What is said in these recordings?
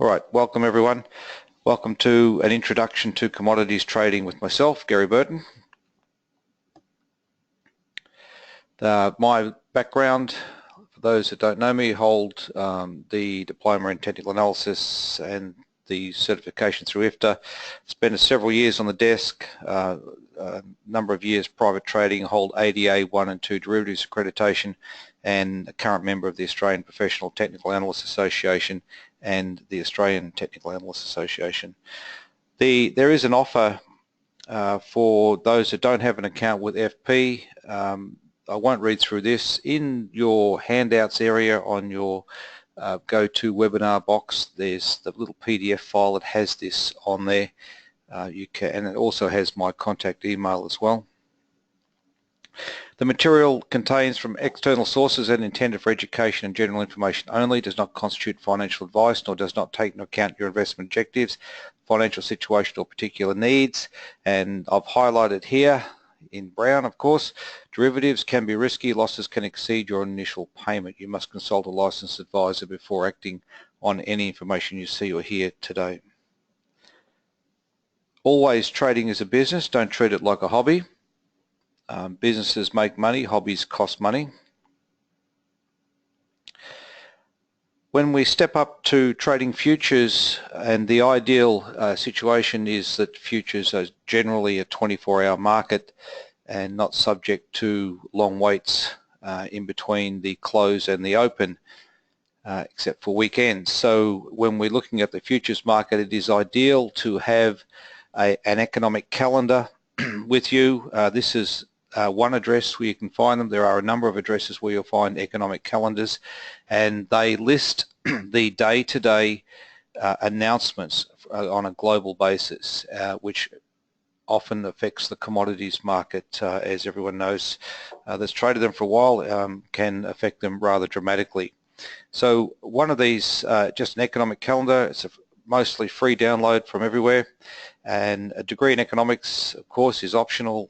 All right, welcome everyone. Welcome to an introduction to commodities trading with myself, Gary Burton. My background, for those that don't know me, hold the diploma in technical analysis and the certification through IFTA. Spent several years on the desk, a number of years private trading, hold ADA 1 and 2 derivatives accreditation, and a current member of the Australian Professional Technical Analysts Association and the Australian Technical Analysts Association. There is an offer for those that don't have an account with FP. I won't read through this. In your handouts area on your go-to webinar box, there's the little PDF file that has this on there. And it also has my contact email as well. The material contains from external sources and intended for education and general information only, does not constitute financial advice, nor does not take into account your investment objectives, financial situation or particular needs. And I've highlighted here in brown, of course, derivatives can be risky, losses can exceed your initial payment. You must consult a licensed advisor before acting on any information you see or hear today. Always trading is a business, don't treat it like a hobby. Businesses make money, hobbies cost money. When we step up to trading futures, and the ideal situation is that futures are generally a 24-hour market and not subject to long waits in between the close and the open, except for weekends. So when we're looking at the futures market, it is ideal to have an economic calendar with you. This is one address where you can find them. There are a number of addresses where you'll find economic calendars, and they list the day-to-day announcements on a global basis, which often affects the commodities market, as everyone knows that's traded them for a while, can affect them rather dramatically. So one of these, just an economic calendar, it's a mostly free download from everywhere, and a degree in economics, of course, is optional,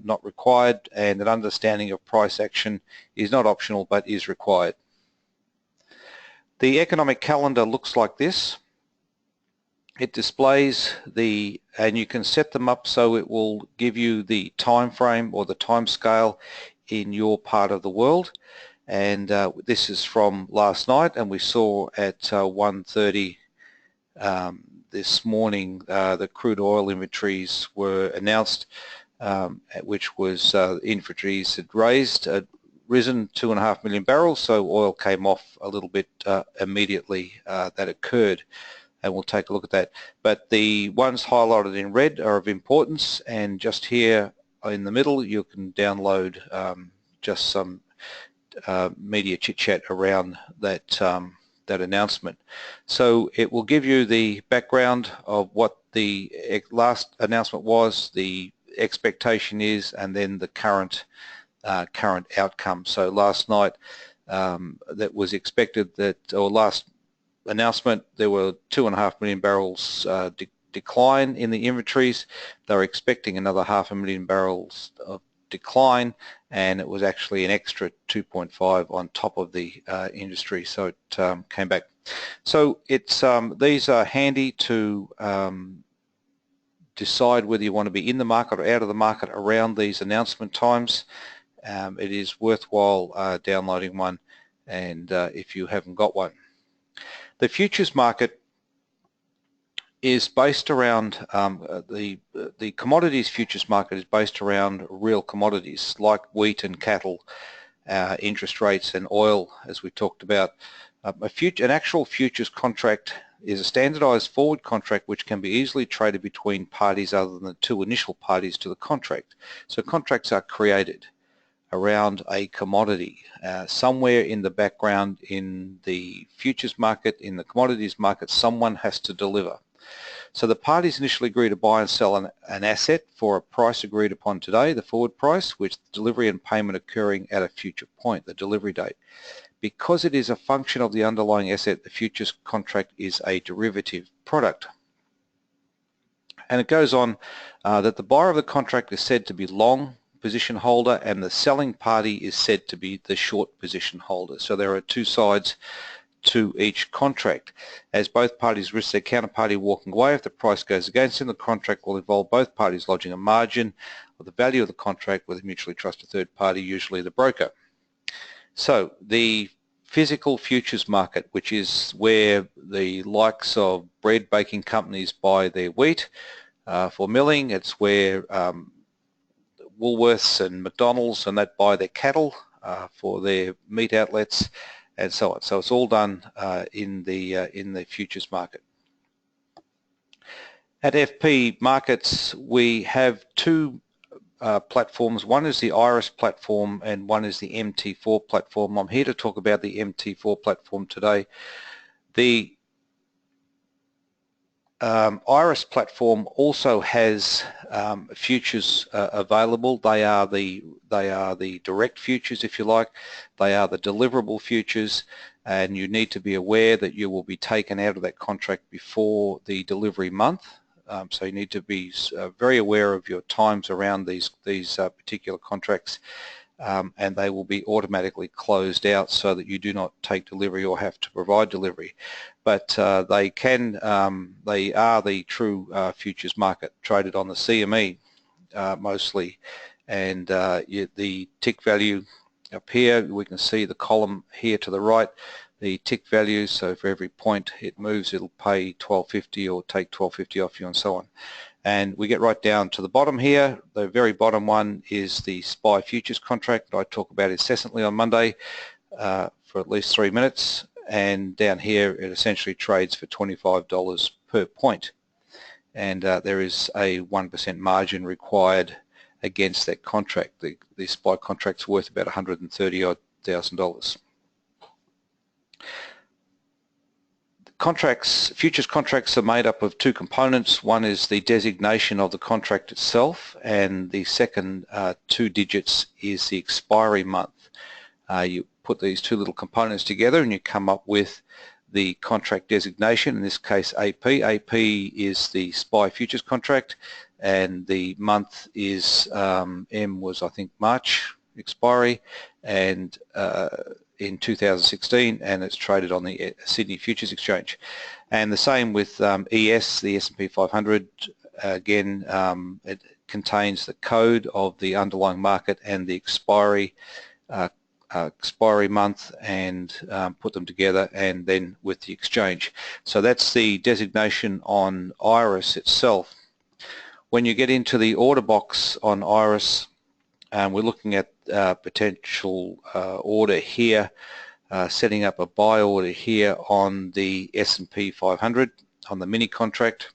not required, and an understanding of price action is not optional but is required. The economic calendar looks like this. It displays and you can set them up so it will give you the time frame or the time scale in your part of the world. And this is from last night, and we saw at 1:30 this morning the crude oil inventories were announced, which was inventories had risen 2.5 million barrels, so oil came off a little bit immediately that occurred, and we'll take a look at that. But the ones highlighted in red are of importance, and just here in the middle you can download just some media chit-chat around that that announcement. So it will give you the background of what the last announcement was, the expectation is, and then the current outcome. So last night that was expected that, or last announcement, there were 2.5 million barrels decline in the inventories. They were expecting another 500,000 barrels of decline, and it was actually an extra 2.5 on top of the industry, so it came back. So it's these are handy to decide whether you want to be in the market or out of the market around these announcement times. It is worthwhile downloading one, and if you haven't got one. The futures market is based around the commodities futures market is based around real commodities like wheat and cattle, interest rates and oil, as we talked about. An actual futures contract is a standardized forward contract which can be easily traded between parties other than the two initial parties to the contract. So contracts are created around a commodity. Somewhere in the background in the futures market, in the commodities market, someone has to deliver. So the parties initially agree to buy and sell an asset for a price agreed upon today, the forward price, with delivery and payment occurring at a future point, the delivery date. Because it is a function of the underlying asset, the futures contract is a derivative product. And it goes on that the buyer of the contract is said to be long position holder, and the selling party is said to be the short position holder. So there are two sides to each contract. As both parties risk their counterparty walking away, if the price goes against them, the contract will involve both parties lodging a margin of the value of the contract with a mutually trusted third party, usually the broker. So the physical futures market, which is where the likes of bread baking companies buy their wheat for milling, it's where Woolworths and McDonald's and that buy their cattle for their meat outlets and so on. So it's all done in the futures market. At FP Markets we have two platforms. One is the IRIS platform and one is the MT4 platform. I'm here to talk about the MT4 platform today. The IRIS platform also has futures available. They are the direct futures, if you like. They are the deliverable futures, and you need to be aware that you will be taken out of that contract before the delivery month. So you need to be very aware of your times around these particular contracts, and they will be automatically closed out so that you do not take delivery or have to provide delivery. But they are the true futures market, traded on the CME mostly, and the tick value up here, we can see the column here to the right, the tick value. So for every point it moves, it'll pay $12.50 or take $12.50 off you, and so on. And we get right down to the bottom here. The very bottom one is the SPY futures contract that I talk about incessantly on Monday for at least 3 minutes. And down here it essentially trades for $25 per point. And there is a 1% margin required against that contract. The SPY contract's worth about $130,000. Futures contracts are made up of two components. One is the designation of the contract itself, and the second 2 digits is the expiry month. You put these two little components together and you come up with the contract designation, in this case AP. AP is the SPY futures contract, and the month is M was I think March expiry, and in 2016, and it's traded on the Sydney Futures Exchange. And the same with ES, the S&P 500. Again, it contains the code of the underlying market and the expiry month, and put them together, and then with the exchange. So that's the designation on IRIS itself. When you get into the order box on IRIS, we're looking at potential order here, setting up a buy order here on the S&P 500 on the mini contract.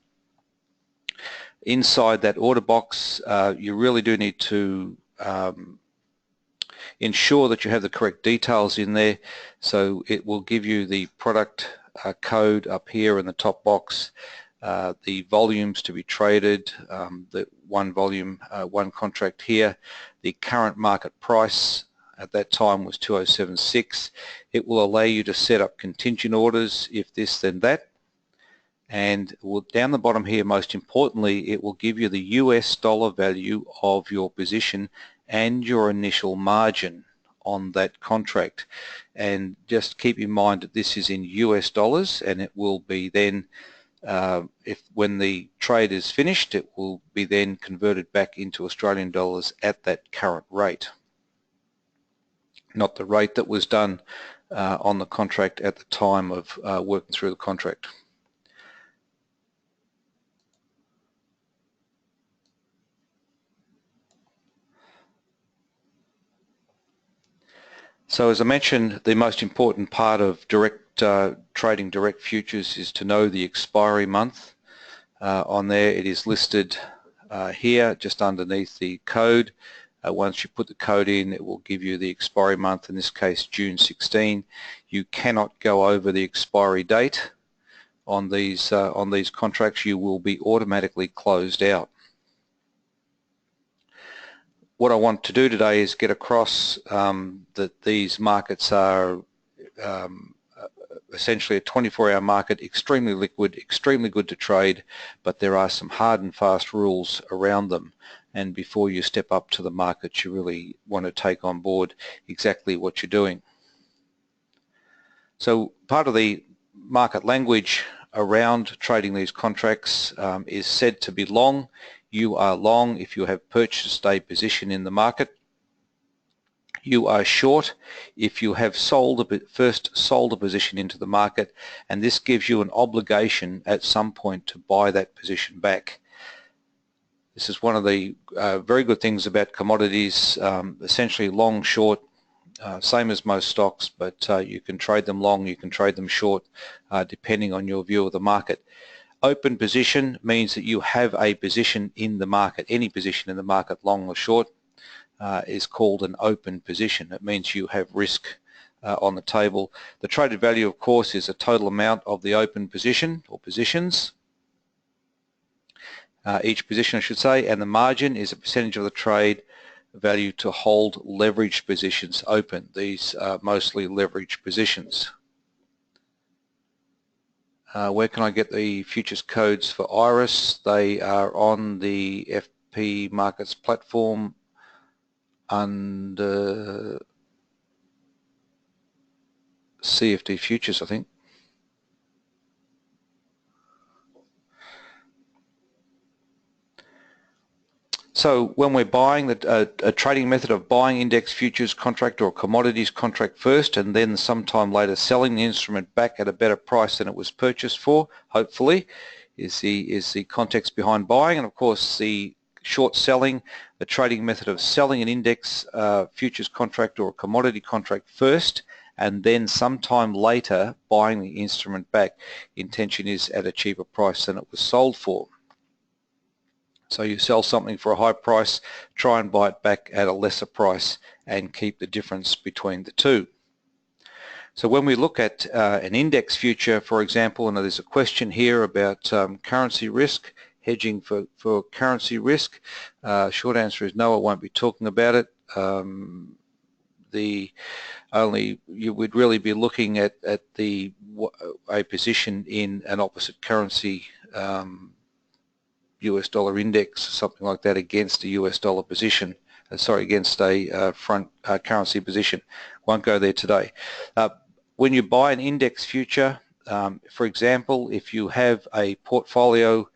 Inside that order box, you really do need to ensure that you have the correct details in there. So it will give you the product code up here in the top box, the volumes to be traded, the one volume, one contract here, the current market price at that time was 2076. It will allow you to set up contingent orders, if this then that, and down the bottom here, most importantly, it will give you the US dollar value of your position and your initial margin on that contract. And just keep in mind that this is in US dollars, and it will be then when the trade is finished, it will be then converted back into Australian dollars at that current rate, not the rate that was done on the contract at the time of working through the contract. So as I mentioned, the most important part of trading direct futures is to know the expiry month. On there it is listed here just underneath the code. Once you put the code in, it will give you the expiry month, in this case June 16. You cannot go over the expiry date on these contracts. You will be automatically closed out. What I want to do today is get across that these markets are essentially a 24-hour market, extremely liquid, extremely good to trade, but there are some hard and fast rules around them. And before you step up to the market, you really want to take on board exactly what you're doing. So part of the market language around trading these contracts is said to be long. You are long if you have purchased a position in the market. You are short if you have first sold a position into the market, and this gives you an obligation at some point to buy that position back. This is one of the very good things about commodities, essentially long, short, same as most stocks, but you can trade them long, you can trade them short, depending on your view of the market. Open position means that you have a position in the market. Any position in the market, long or short, is called an open position. It means you have risk on the table. The traded value, of course, is the total amount of the open position or positions, each position I should say, and the margin is a percentage of the trade value to hold leveraged positions open. These are mostly leveraged positions. Where can I get the futures codes for IRIS? They are on the FP Markets platform under CFD Futures, I think. So when we're buying, a trading method of buying index futures contract or commodities contract first and then sometime later selling the instrument back at a better price than it was purchased for, hopefully, is the context behind buying. And of course the short selling, the trading method of selling an index futures contract or a commodity contract first and then sometime later buying the instrument back. Intention is at a cheaper price than it was sold for. So you sell something for a high price, try and buy it back at a lesser price and keep the difference between the two. So when we look at an index future, for example, and there's a question here about currency risk, hedging for currency risk. Short answer is no, I won't be talking about it. You would really be looking at a position in an opposite currency, US dollar index, something like that, against a US dollar position, against a front currency position. Won't go there today. When you buy an index future, for example, if you have a portfolio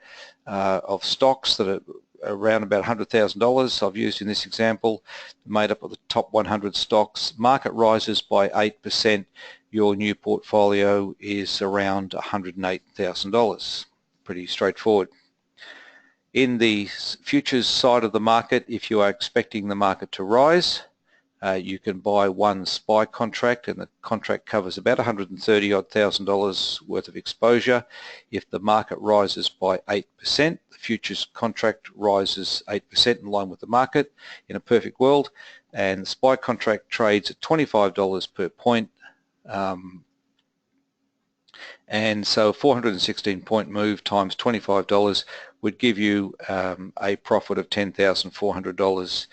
of stocks that are around about $100,000, I've used in this example, made up of the top 100 stocks, market rises by 8%, your new portfolio is around $108,000. Pretty straightforward. In the futures side of the market, if you are expecting the market to rise, you can buy one SPY contract, and the contract covers about $130,000 worth of exposure. If the market rises by 8%, the futures contract rises 8% in line with the market in a perfect world, and the SPY contract trades at $25 per point. And so a 416 point move times $25 would give you a profit of $10,400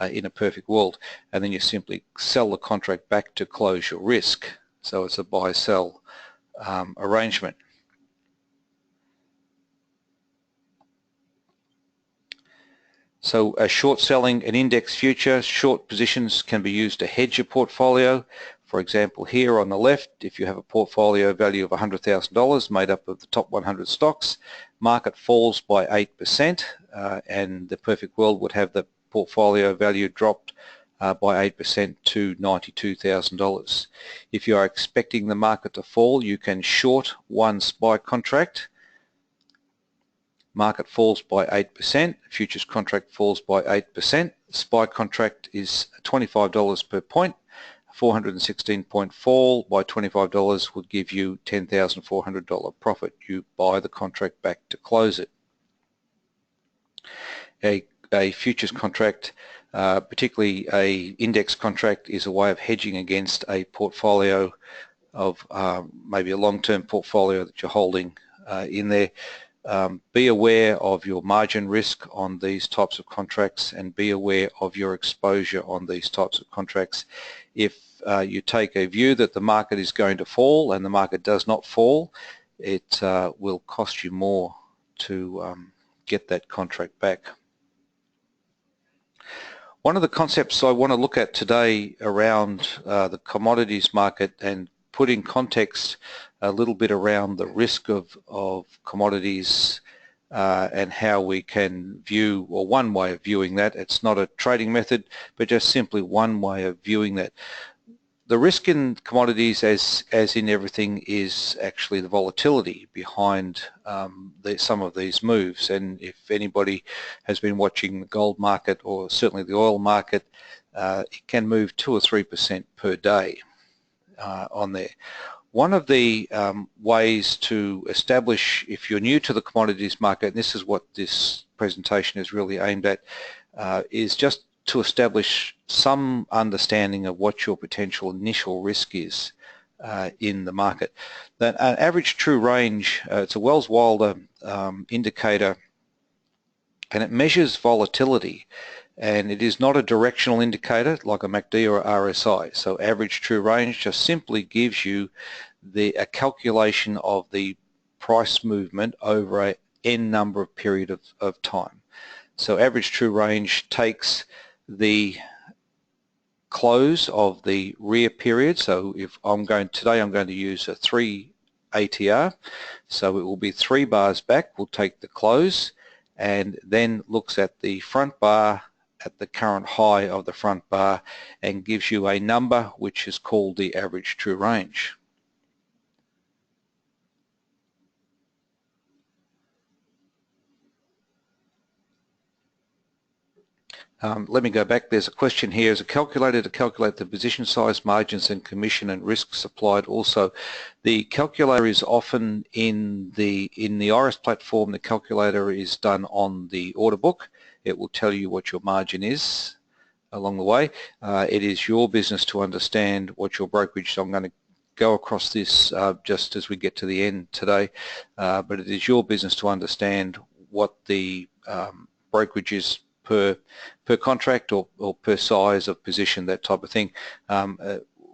in a perfect world, and then you simply sell the contract back to close your risk. So it's a buy-sell arrangement. So short selling an index future, short positions can be used to hedge your portfolio. For example, here on the left, if you have a portfolio value of $100,000 made up of the top 100 stocks, market falls by 8%, and the perfect world would have the portfolio value dropped by 8% to $92,000. If you are expecting the market to fall, you can short one SPY contract. Market falls by 8%, futures contract falls by 8%. SPY contract is $25 per point. 416 point fall by $25 would give you $10,400 profit. You buy the contract back to close it. A futures contract, particularly a index contract, is a way of hedging against a portfolio of maybe a long-term portfolio that you're holding in there. Be aware of your margin risk on these types of contracts, and be aware of your exposure on these types of contracts. If you take a view that the market is going to fall and the market does not fall, it will cost you more to get that contract back. One of the concepts I want to look at today around the commodities market and put in context a little bit around the risk of commodities and how we can view, or one way of viewing that. It's not a trading method, but just simply one way of viewing that. The risk in commodities, as in everything, is actually the volatility behind some of these moves. And if anybody has been watching the gold market, or certainly the oil market, it can move 2 or 3% per day on there. One of the ways to establish, if you're new to the commodities market, and this is what this presentation is really aimed at, is just to establish some understanding of what your potential initial risk is in the market. That an average true range, it's a Wells-Wilder indicator, and it measures volatility, and it is not a directional indicator like a MACD or a RSI. So average true range just simply gives you a calculation of the price movement over an n number of period of time. So average true range takes the close of the rear period. So if today I'm going to use a 3 ATR, so it will be 3 bars back. We'll take the close and then looks at the front bar at the current high of the front bar and gives you a number which is called the average true range. Let me go back. There's a question here. Is a calculator to calculate the position size, margins, and commission and risks applied also? The calculator is often in the Iris platform. The calculator is done on the order book. It will tell you what your margin is along the way. It is your business to understand what your brokerage. So I'm going to go across this just as we get to the end today, but it is your business to understand what the brokerage is per contract or per size of position, that type of thing.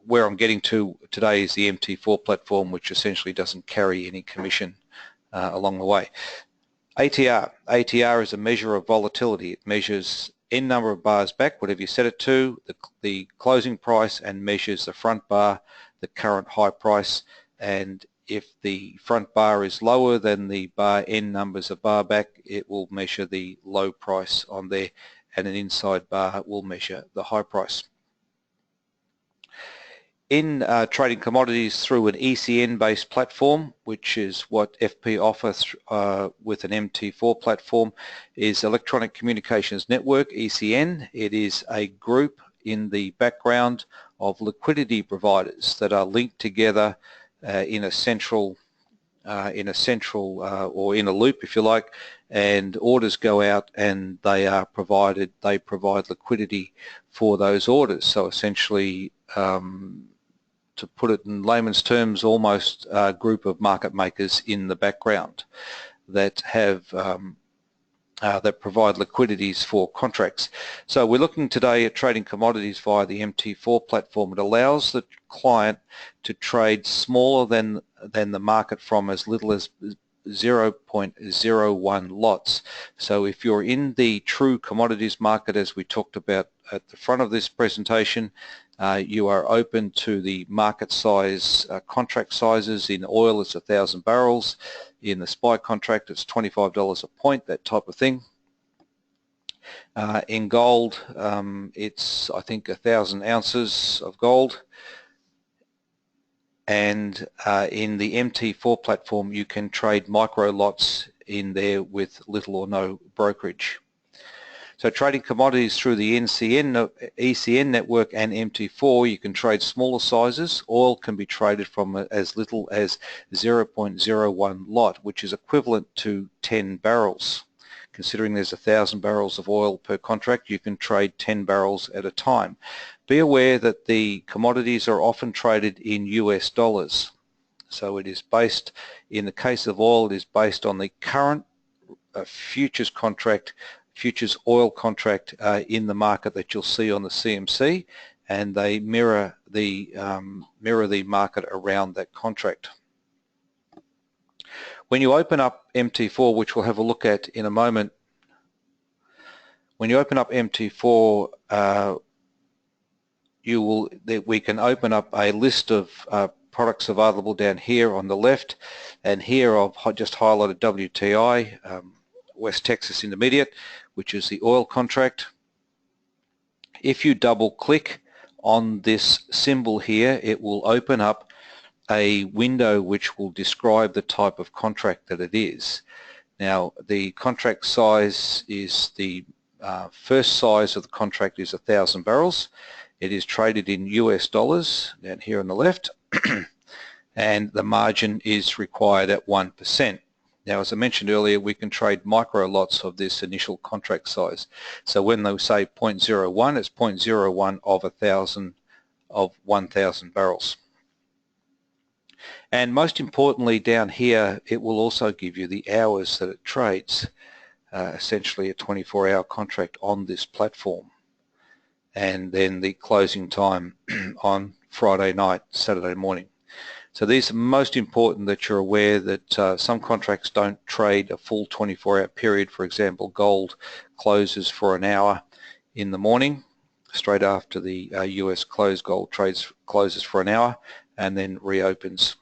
Where I'm getting to today is the MT4 platform, which essentially doesn't carry any commission along the way. ATR is a measure of volatility. It measures n number of bars back, whatever you set it to, the closing price, and measures the front bar, the current high price, and if the front bar is lower than the bar n numbers of bar back, it will measure the low price on there, and an inside bar will measure the high price. In trading commodities through an ECN-based platform, which is what FP offers with an MT4 platform, is Electronic Communications Network, ECN. It is a group in the background of liquidity providers that are linked together in a central or in a loop, if you like, and orders go out and they provide liquidity for those orders. So essentially, to put it in layman's terms, almost a group of market makers in the background that have that provide liquidities for contracts. So we're looking today at trading commodities via the MT4 platform. It allows the client to trade smaller than the market from as little as 0.01 lots. So if you're in the true commodities market, as we talked about at the front of this presentation, you are open to the market size contract sizes. In oil, it's 1,000 barrels. In the SPY contract, it's $25 a point, that type of thing. In gold, it's, I think, 1,000 ounces of gold. And in the MT4 platform, you can trade micro lots in there with little or no brokerage. So trading commodities through the ECN network and MT4, you can trade smaller sizes. Oil can be traded from as little as 0.01 lot, which is equivalent to 10 barrels. Considering there's 1,000 barrels of oil per contract, you can trade 10 barrels at a time. Be aware that the commodities are often traded in US dollars. So it is based, in the case of oil, it is based on the current futures oil contract in the market that you'll see on the CMC, and they mirror the market around that contract. When you open up MT4, which we'll have a look at in a moment, when you open up MT4, we can open up a list of products available down here on the left, and here I've just highlighted WTI, West Texas Intermediate, which is the oil contract. If you double click on this symbol here, it will open up a window which will describe the type of contract that it is. Now the contract size is the first size of the contract is 1,000 barrels. It is traded in US dollars down here on the left and the margin is required at 1%. Now as I mentioned earlier, we can trade micro lots of this initial contract size. So when they say 0.01, it's 0.01 of 1,000 of 1,000 barrels. And most importantly down here, it will also give you the hours that it trades, essentially a 24-hour contract on this platform, and then the closing time on Friday night, Saturday morning. So these are most important that you're aware that some contracts don't trade a full 24-hour period. For example, gold closes for an hour in the morning. Straight after the US close, gold closes for an hour and then reopens.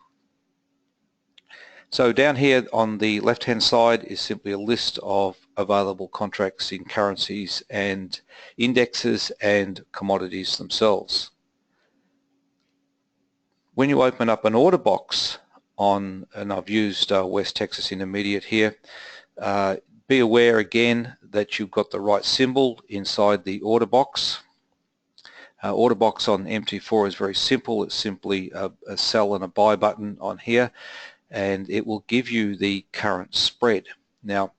So down here on the left-hand side is simply a list of available contracts in currencies and indexes and commodities themselves. When you open up an order box on, and I've used West Texas Intermediate here, be aware again that you've got the right symbol inside the order box. Order box on MT4 is very simple. It's simply a sell and a buy button on here, and it will give you the current spread. Now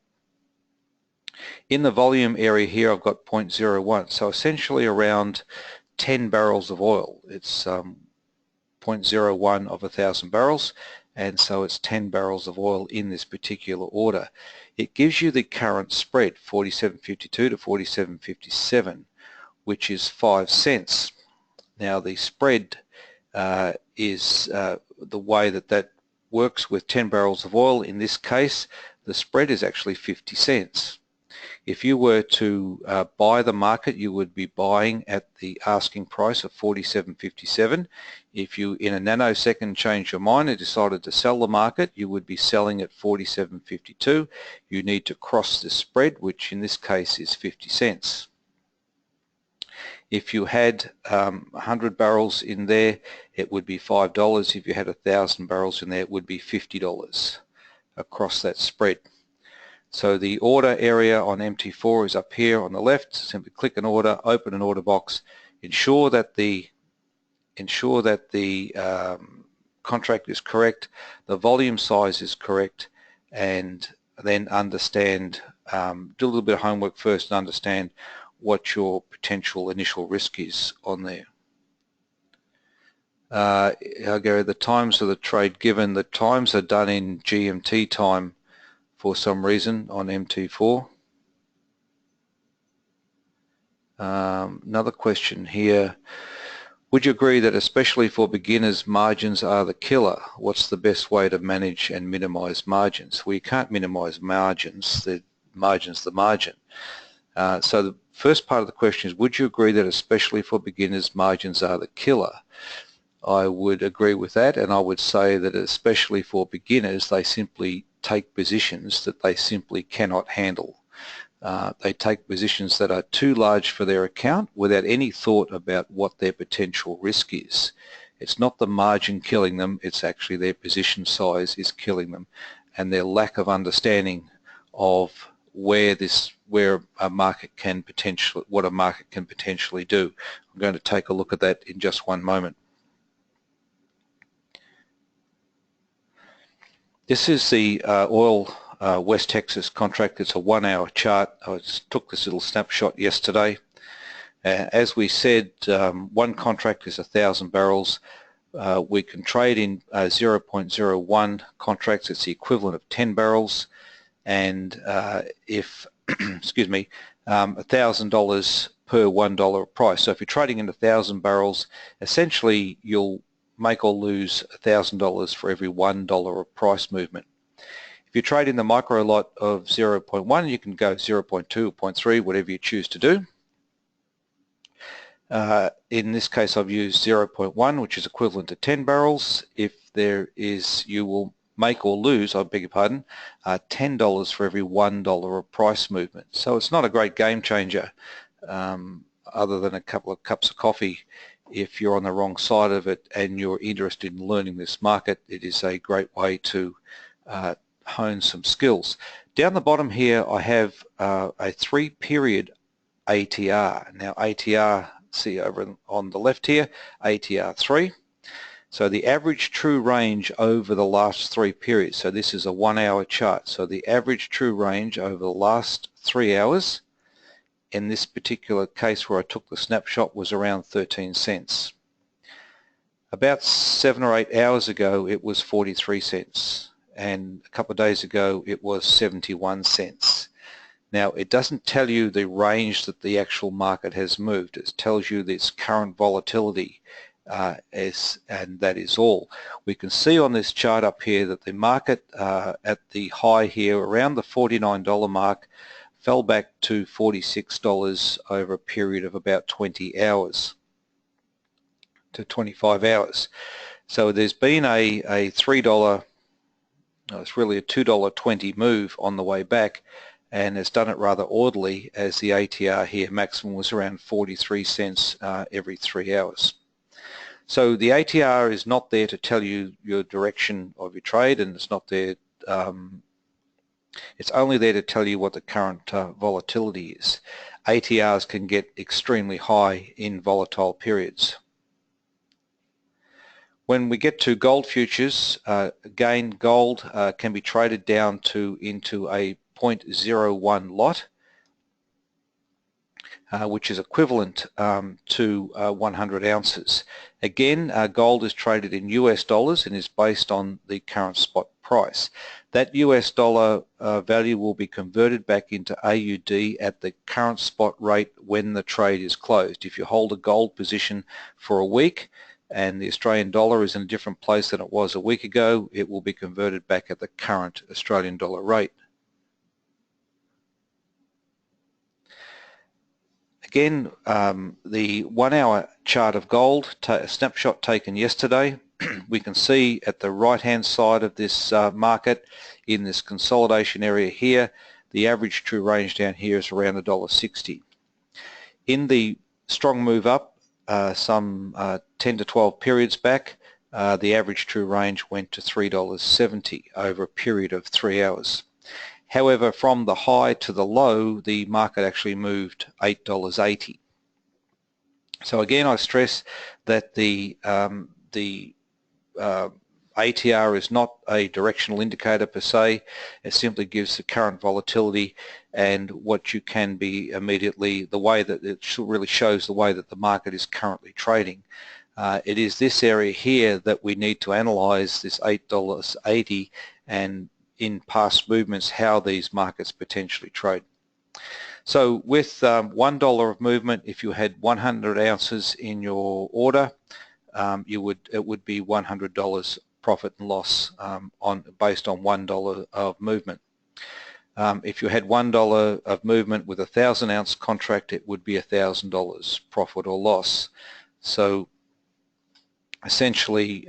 in the volume area here I've got 0.01, so essentially around 10 barrels of oil. It's 0.01 of 1,000 barrels, and so it's 10 barrels of oil in this particular order. It gives you the current spread, 47.52 to 47.57, which is 5 cents. Now the spread is the way that works with 10 barrels of oil. In this case, the spread is actually 50 cents. If you were to buy the market, you would be buying at the asking price of 47.57. If you in a nanosecond change your mind and decided to sell the market, you would be selling at 47.52. You need to cross the spread, which in this case is 50 cents. If you had 100 barrels in there, it would be $5. If you had 1,000 barrels in there, it would be $50 across that spread. So the order area on MT4 is up here on the left. Simply click an order, open an order box, ensure that the contract is correct, the volume size is correct, and then understand, do a little bit of homework first and understand what your potential initial risk is on there. Gary, the times of the trade given, the times are done in GMT time for some reason on MT4. Another question here. Would you agree that especially for beginners, margins are the killer? What's the best way to manage and minimize margins? Well, you can't minimize margins. The margin's the margin. So the first part of the question is, would you agree that especially for beginners, margins are the killer? I would agree with that, and I would say that especially for beginners, they simply take positions that they simply cannot handle. They take positions that are too large for their account without any thought about what their potential risk is. It's not the margin killing them, it's actually their position size is killing them, and their lack of understanding of where a market can potentially, what a market can potentially do. I'm going to take a look at that in just one moment. This is the oil West Texas contract. It's a 1-hour chart. I just took this little snapshot yesterday. As we said, one contract is 1,000 barrels. We can trade in 0.01 contracts. It's the equivalent of 10 barrels. And if, excuse me, $1,000 per $1 price. So if you're trading in 1,000 barrels, essentially you'll make or lose $1,000 for every $1 of price movement. If you trade in the micro lot of 0.1, you can go 0.2 or 0.3, whatever you choose to do. In this case I've used 0.1, which is equivalent to 10 barrels. If there is, you will make or lose, I beg your pardon, $10 for every $1 of price movement. So it's not a great game changer, other than a couple of cups of coffee. If you're on the wrong side of it and you're interested in learning this market, it is a great way to hone some skills. Down the bottom here I have a 3-period ATR. Now ATR, see over on the left here, ATR 3. So the average true range over the last 3 periods, so this is a 1-hour chart, so the average true range over the last 3 hours, in this particular case where I took the snapshot, was around 13 cents. About 7 or 8 hours ago it was 43 cents, and a couple of days ago it was 71 cents. Now it doesn't tell you the range that the actual market has moved. It tells you this current volatility, and that is all. We can see on this chart up here that the market at the high here around the $49 mark fell back to $46 over a period of about 20 hours to 25 hours. So there's been a $3, it's really a $2.20 move on the way back, and it's done it rather orderly, as the ATR here maximum was around 43 cents every 3 hours. So the ATR is not there to tell you your direction of your trade, and it's not there, it's only there to tell you what the current volatility is. ATRs can get extremely high in volatile periods. When we get to gold futures, again gold can be traded down into a 0.01 lot, which is equivalent to 100 ounces. Again, gold is traded in US dollars and is based on the current spot price. That US dollar value will be converted back into AUD at the current spot rate when the trade is closed. If you hold a gold position for a week and the Australian dollar is in a different place than it was a week ago, it will be converted back at the current Australian dollar rate. Again, the 1-hour chart of gold, a snapshot taken yesterday, we can see at the right hand side of this market, in this consolidation area here, the average true range down here is around $1.60. In the strong move up, some 10 to 12 periods back, the average true range went to $3.70 over a period of 3 hours. However, from the high to the low, the market actually moved $8.80. So again, I stress that the ATR is not a directional indicator per se. It simply gives the current volatility and what you can be immediately, the way that it really shows the way that the market is currently trading. It is this area here that we need to analyze, this $8.80, and in past movements how these markets potentially trade. So with $1 of movement, if you had 100 ounces in your order, it would be $100 profit and loss based on $1 of movement. If you had $1 of movement with a 1,000 ounce contract, it would be $1,000 profit or loss. So essentially,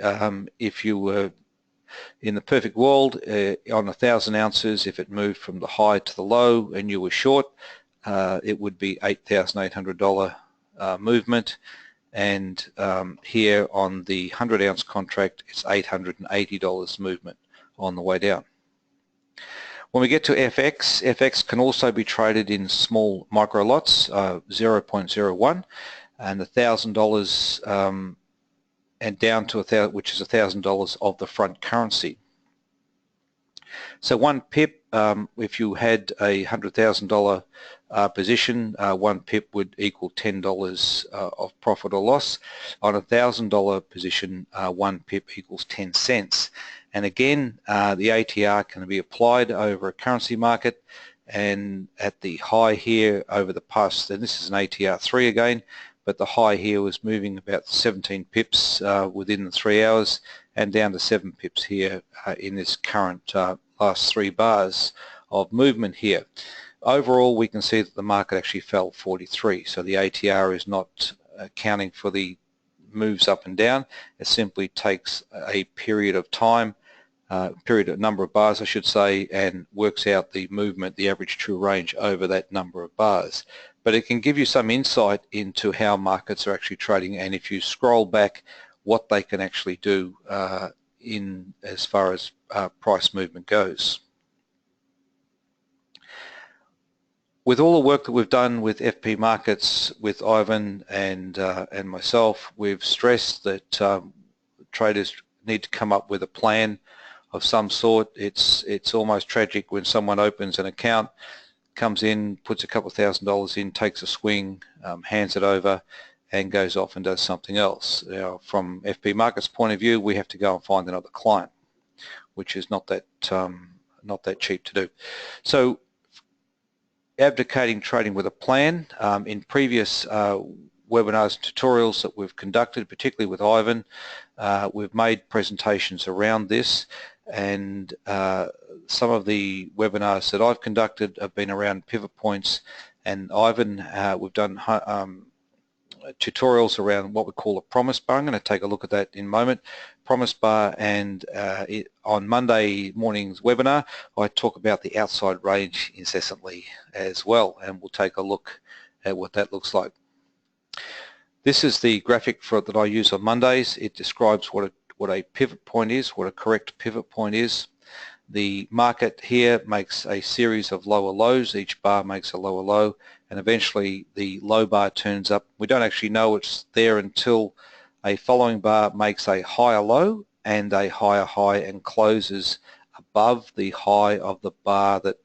if you were in the perfect world, on 1,000 ounces, if it moved from the high to the low and you were short, it would be $8,800 movement, and here on the 100 ounce contract it's $880 movement on the way down. When we get to FX, FX can also be traded in small micro lots, 0.01 and $1,000 and down to which is $1,000 of the front currency. So 1 pip, if you had a $100,000 position, 1 pip would equal $10 of profit or loss. On a $1,000 position, 1 pip equals 10 cents. And again, the ATR can be applied over a currency market, and at the high here over the past, and this is an ATR 3 again, but the high here was moving about 17 pips within the 3 hours, and down to 7 pips here in this current last 3 bars of movement here. Overall, we can see that the market actually fell 43, so the ATR is not accounting for the moves up and down. It simply takes a period of time, number of bars I should say, and works out the movement, the average true range over that number of bars. But it can give you some insight into how markets are actually trading, and if you scroll back, what they can actually do in as far as price movement goes. With all the work that we've done with FP Markets, with Ivan and myself, we've stressed that traders need to come up with a plan of some sort. It's almost tragic when someone opens an account, comes in, puts a couple of $1,000s in, takes a swing, hands it over, and goes off and does something else. Now, from FP Markets' point of view, we have to go and find another client, which is not that cheap to do. So, abdicating trading with a plan. In previous webinars and tutorials that we've conducted, particularly with Ivan, we've made presentations around this, and some of the webinars that I've conducted have been around pivot points, and Ivan, we've done tutorials around what we call a promise bar. I'm going to take a look at that in a moment. Promise bar, and on Monday morning's webinar I talk about the outside range incessantly as well, and we'll take a look at what that looks like. This is the graphic that I use on Mondays. It describes what a pivot point is, what a correct pivot point is. The market here makes a series of lower lows. Each bar makes a lower low, and eventually the low bar turns up. We don't actually know it's there until a following bar makes a higher low and a higher high and closes above the high of the bar that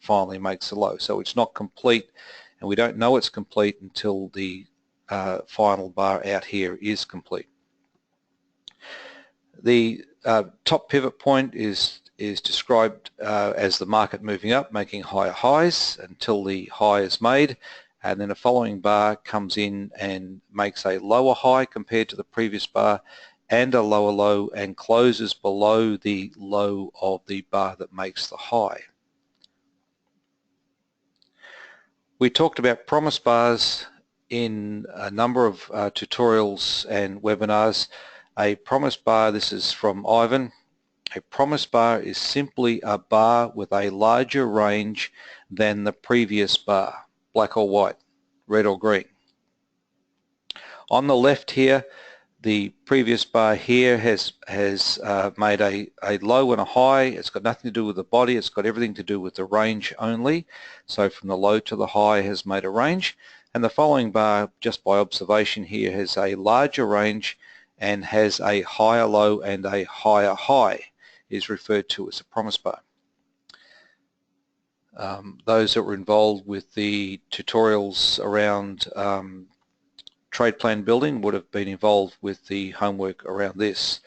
finally makes a low. So it's not complete, and we don't know it's complete until the final bar out here is complete. The top pivot point is described as the market moving up, making higher highs until the high is made, and then a following bar comes in and makes a lower high compared to the previous bar and a lower low and closes below the low of the bar that makes the high. We talked about promise bars in a number of tutorials and webinars. A promise bar, this is from Ivan. A promise bar is simply a bar with a larger range than the previous bar, black or white, red or green. On the left here, the previous bar here has made a low and a high. It's got nothing to do with the body, it's got everything to do with the range only. So from the low to the high has made a range, and the following bar, just by observation here, has a larger range and has a higher low and a higher high, is referred to as a promise bar. Those that were involved with the tutorials around trade plan building would have been involved with the homework around this.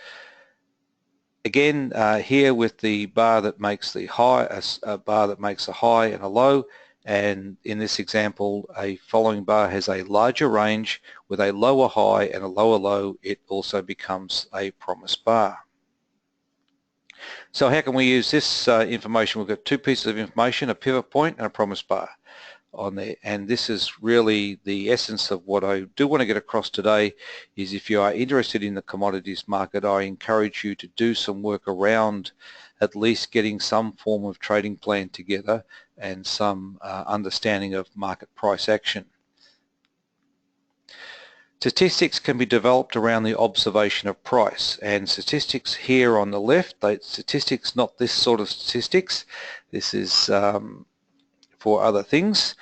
Again, here with the bar that makes the high, a bar that makes a high and a low, and in this example a following bar has a larger range with a lower high and a lower low, it also becomes a promise bar. So how can we use this information? We've got two pieces of information, a pivot point and a promise bar on there, and this is really the essence of what I do want to get across today. Is if you are interested in the commodities market, I encourage you to do some work around at least getting some form of trading plan together and some understanding of market price action. Statistics can be developed around the observation of price, and statistics here on the left, statistics, not this sort of statistics, this is for other things.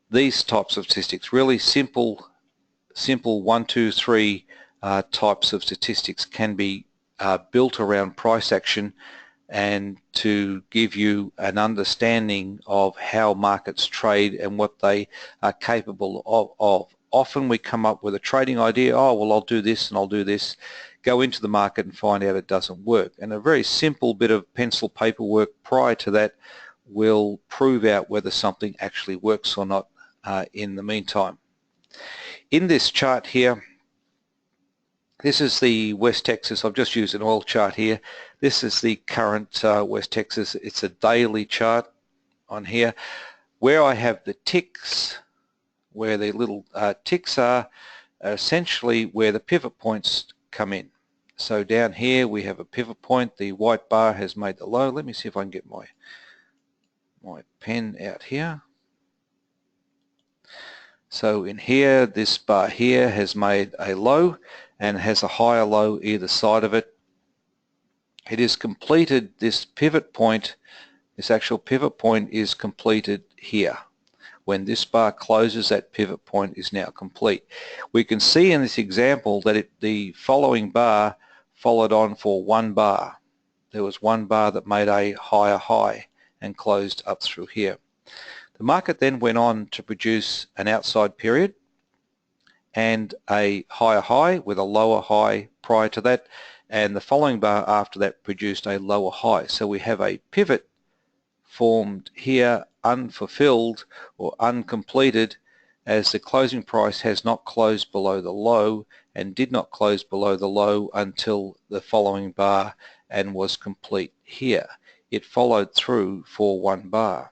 These types of statistics, really simple 1, 2, 3 types of statistics can be built around price action and to give you an understanding of how markets trade and what they are capable of. Often we come up with a trading idea, oh well I'll do this and I'll do this, go into the market and find out it doesn't work. And a very simple bit of pencil paperwork prior to that will prove out whether something actually works or not in the meantime. In this chart here, this is the West Texas, I've just used an oil chart here. This is the current West Texas, it's a daily chart on here. Where I have the ticks, where the little ticks are, are essentially where the pivot points come in. So down here we have a pivot point. The white bar has made the low. Let me see if I can get my pen out here. So in here, this bar here has made a low and has a higher low either side of it. It is completed, this pivot point, this actual pivot point is completed here. When this bar closes, that pivot point is now complete. We can see in this example that the following bar followed on for one bar. There was one bar that made a higher high and closed up through here. The market then went on to produce an outside period and a higher high with a lower high prior to that, and the following bar after that produced a lower high. So we have a pivot formed here, unfulfilled or uncompleted, as the closing price has not closed below the low and did not close below the low until the following bar and was complete here. It followed through for one bar.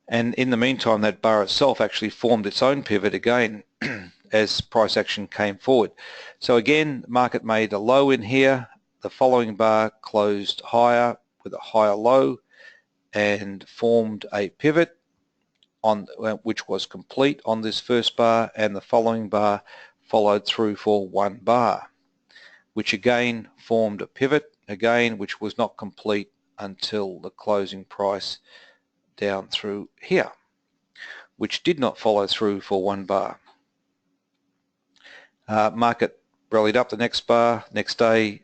And in the meantime, that bar itself actually formed its own pivot again as price action came forward. So again, the market made a low in here. The following bar closed higher with a higher low and formed a pivot on which was complete on this first bar, and the following bar followed through for one bar, which again formed a pivot again, which was not complete until the closing price down through here, which did not follow through for one bar. Market rallied up the next bar, next day,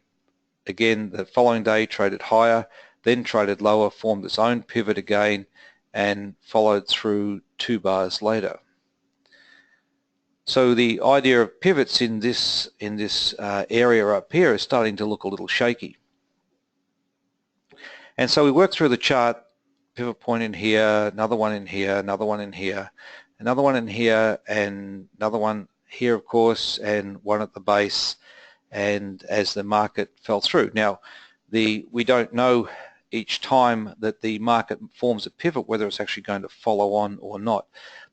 again the following day traded higher, then traded lower, formed its own pivot again, and followed through two bars later. So the idea of pivots in this area up here is starting to look a little shaky. And so we work through the chart. Pivot point in here, another one in here, another one in here, another one in here, and another one here, of course, and one at the base, and as the market fell through. Now, we don't know each time that the market forms a pivot whether it's actually going to follow on or not.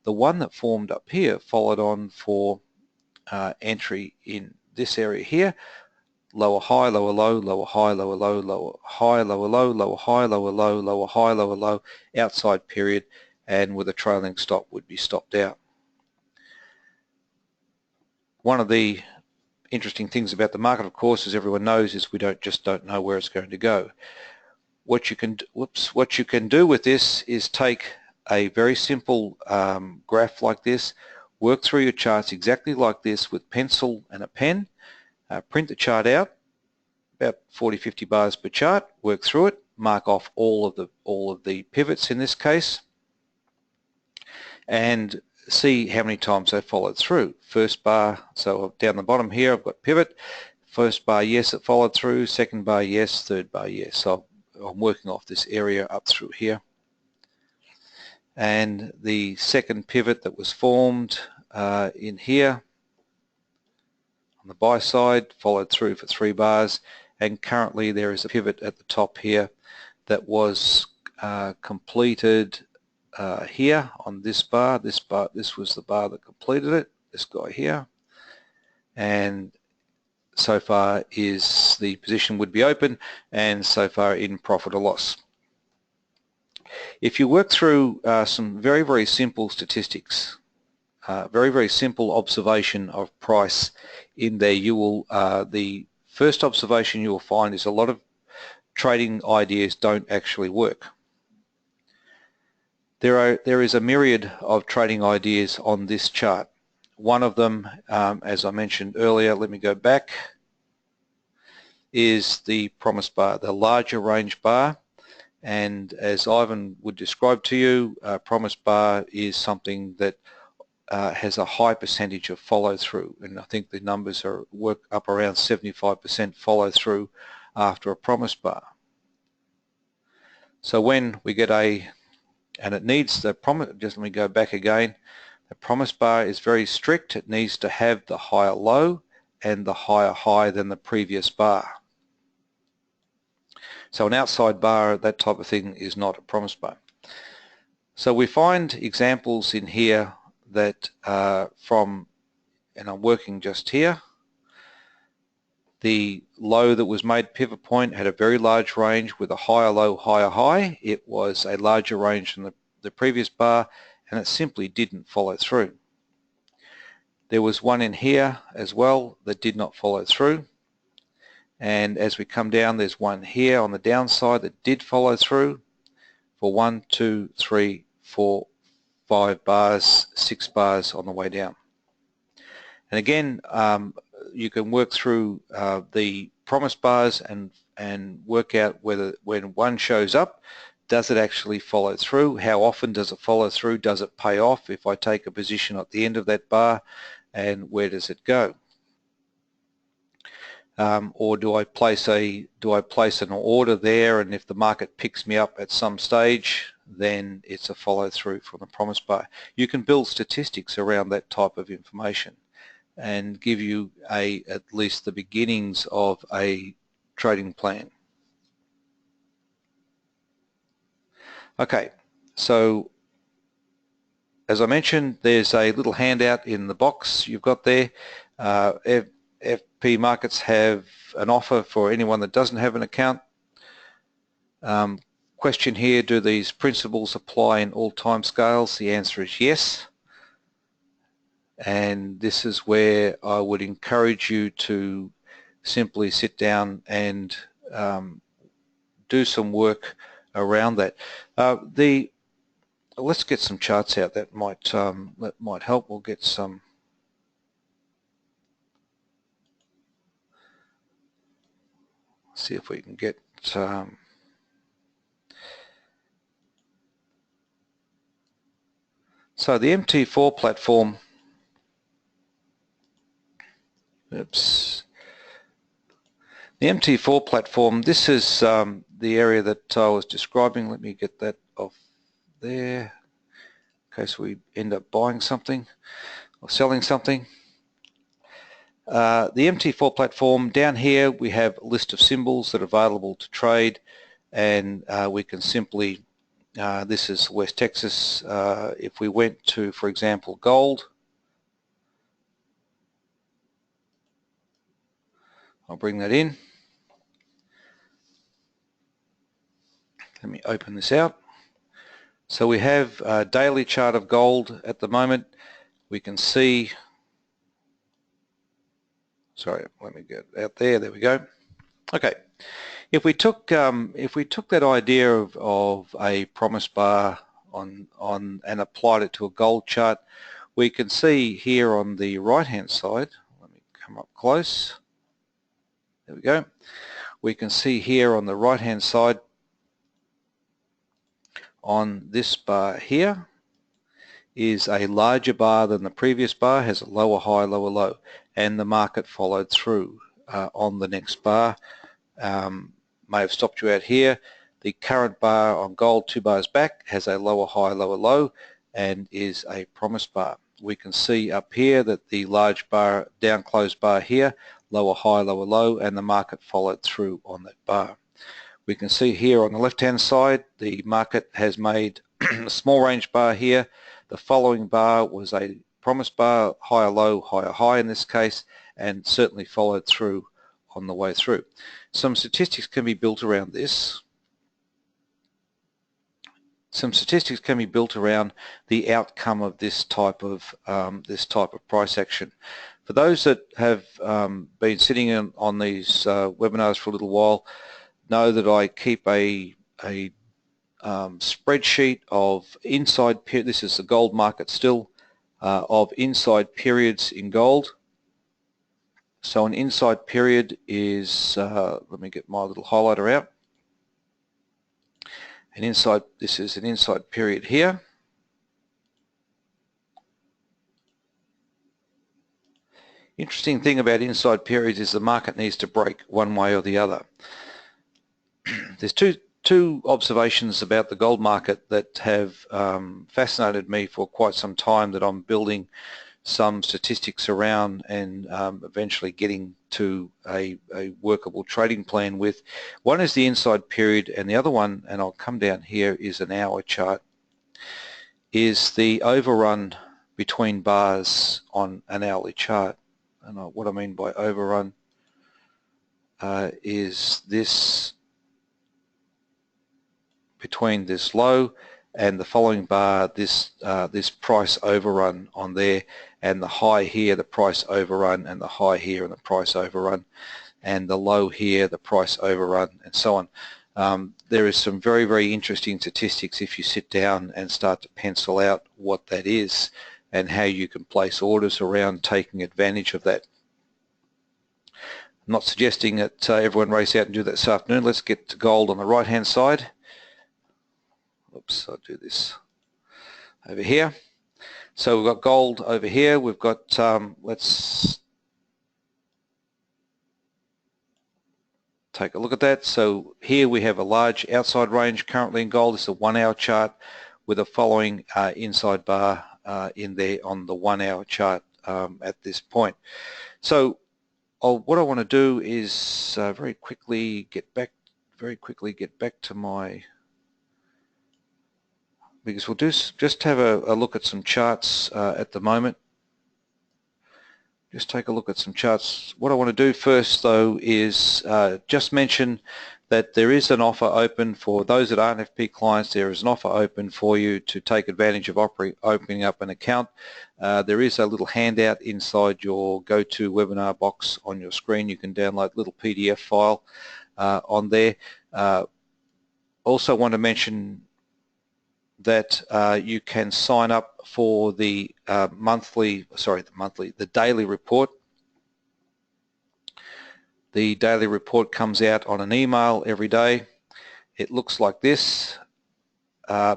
The one that formed up here followed on for entry in this area here. Lower high, lower low, lower high, lower low, lower high, lower low, lower high, lower low, lower high, lower low, outside period, and with a trailing stop would be stopped out. One of the interesting things about the market, of course, as everyone knows, is we just don't know where it's going to go. What you can do with this is take a very simple graph like this, work through your charts exactly like this with pencil and a pen. Print the chart out, about 40-50 bars per chart, work through it, mark off all of the pivots in this case, and see how many times they followed through. First bar, so down the bottom here I've got pivot. First bar, yes, it followed through. Second bar, yes. Third bar, yes. So I'm working off this area up through here. And the second pivot that was formed in here on the buy side followed through for 3 bars, and currently there is a pivot at the top here that was completed here on this bar. This was the bar that completed it, this guy here, and so far is the position would be open, and so far in profit or loss. If you work through some very, very simple statistics, very, very simple observation of price in there, you will, the first observation you will find is a lot of trading ideas don't actually work. There is a myriad of trading ideas on this chart. One of them, as I mentioned earlier, let me go back, is the promise bar, the larger range bar. And as Ivan would describe to you, promise bar is something that has a high percentage of follow through, and I think the numbers work up around 75% follow through after a promise bar. So when we get and it needs the promise, just let me go back again, the promise bar is very strict. It needs to have the higher low and the higher high than the previous bar. So an outside bar, that type of thing, is not a promise bar. So we find examples in here that and I'm working just here, the low that was made pivot point had a very large range with a higher low, higher high. It was a larger range than the previous bar, and it simply didn't follow through. There was one in here as well that did not follow through, and as we come down, there's one here on the downside that did follow through for 1, 2, 3, 4, 5 bars, 6 bars on the way down. And again, you can work through the promise bars and work out whether when one shows up, does it actually follow through? How often does it follow through? Does it pay off if I take a position at the end of that bar, and where does it go? Or do I place an order there, and if the market picks me up at some stage, then it's a follow through from the promise bar. You can build statistics around that type of information and give you at least the beginnings of a trading plan. Okay, so as I mentioned, there's a little handout in the box you've got there. FP Markets have an offer for anyone that doesn't have an account. Question here, do these principles apply in all time scales? The answer is yes. And this is where I would encourage you to simply sit down and do some work around that. Let's get some charts out that might help. We'll get some. See if we can get. So the MT4 platform. Oops. The MT4 platform, this is the area that I was describing. Let me get that off there in case we end up buying something or selling something. The MT4 platform, down here we have a list of symbols that are available to trade, and we can simply, this is West Texas, if we went to, for example, gold, I'll bring that in. Let me open this out. So we have a daily chart of gold at the moment. We can see, sorry, let me get out there. There we go. Okay, if we took that idea of a promise bar on and applied it to a gold chart, we can see here on the right-hand side. Let me come up close. There we go. We can see here on the right-hand side on this bar here is a larger bar than the previous bar, has a lower high, lower low, and the market followed through on the next bar. May have stopped you out here. The current bar on gold 2 bars back has a lower high, lower low, and is a promise bar. We can see up here that the large bar, down closed bar here, lower high, lower low, and the market followed through on that bar. We can see here on the left-hand side, the market has made a small range bar here. The following bar was a promise bar, higher low, higher high in this case, and certainly followed through on the way through. Some statistics can be built around this. Some statistics can be built around the outcome of this type of price action. For those that have been sitting on these webinars for a little while, know that I keep a spreadsheet of inside period. This is the gold market still, of inside periods in gold. So an inside period is, let me get my little highlighter out. This is an inside period here. Interesting thing about inside periods is the market needs to break one way or the other. There's two observations about the gold market that have fascinated me for quite some time, that I'm building some statistics around and eventually getting to a workable trading plan with. One is the inside period, and the other one, and I'll come down here, is an hour chart, is the overrun between bars on an hourly chart. And what I mean by overrun is this between this low and the following bar, this price overrun on there, and the high here, the price overrun, and the high here and the price overrun, and the low here, the price overrun, and so on. There is some very, very interesting statistics if you sit down and start to pencil out what that is and how you can place orders around taking advantage of that. I'm not suggesting that everyone race out and do that this afternoon. Let's get to gold on the right hand side. Oops, I'll do this over here. So we've got gold over here. We've got, let's take a look at that. So here we have a large outside range currently in gold. This is a 1 hour chart with a following inside bar in there on the 1 hour chart at this point. So what I want to do is very quickly get back to my, because we'll just have a look at some charts at the moment. Just take a look at some charts. What I want to do first though is just mention that there is an offer open for those that aren't FP clients. There is an offer open for you to take advantage of opening up an account. There is a little handout inside your go-to webinar box on your screen. You can download a little PDF file on there. Also want to mention that you can sign up for the the daily report. The daily report comes out on an email every day. It looks like this.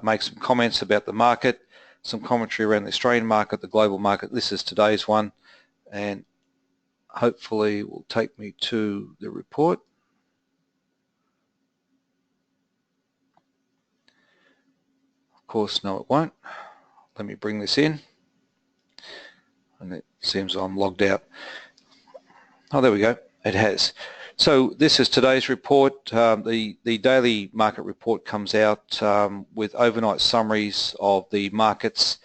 Make some comments about the market, some commentary around the Australian market, the global market. This is today's one, and hopefully will take me to the report. Of course, no, it won't. Let me bring this in, and it seems I'm logged out. Oh, there we go. It has. So this is today's report. The daily market report comes out with overnight summaries of the markets,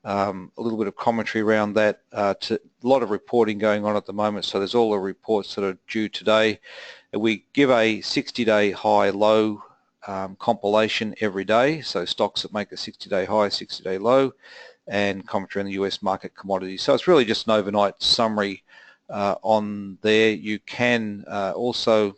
a little bit of commentary around that, a lot of reporting going on at the moment, so there's all the reports that are due today. We give a 60-day high-low compilation every day, so stocks that make a 60-day high, 60-day low, and commentary on the US market commodities. So it's really just an overnight summary on there. You can also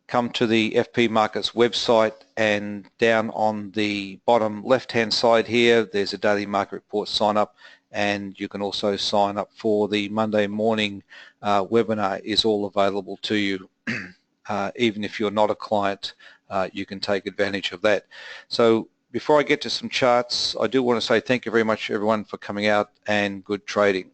come to the FP Markets website, and down on the bottom left hand side here there's a daily market report sign up, and you can also sign up for the Monday morning webinar. Is all available to you. Even if you're not a client, you can take advantage of that. So before I get to some charts, I do want to say thank you very much everyone for coming out, and good trading.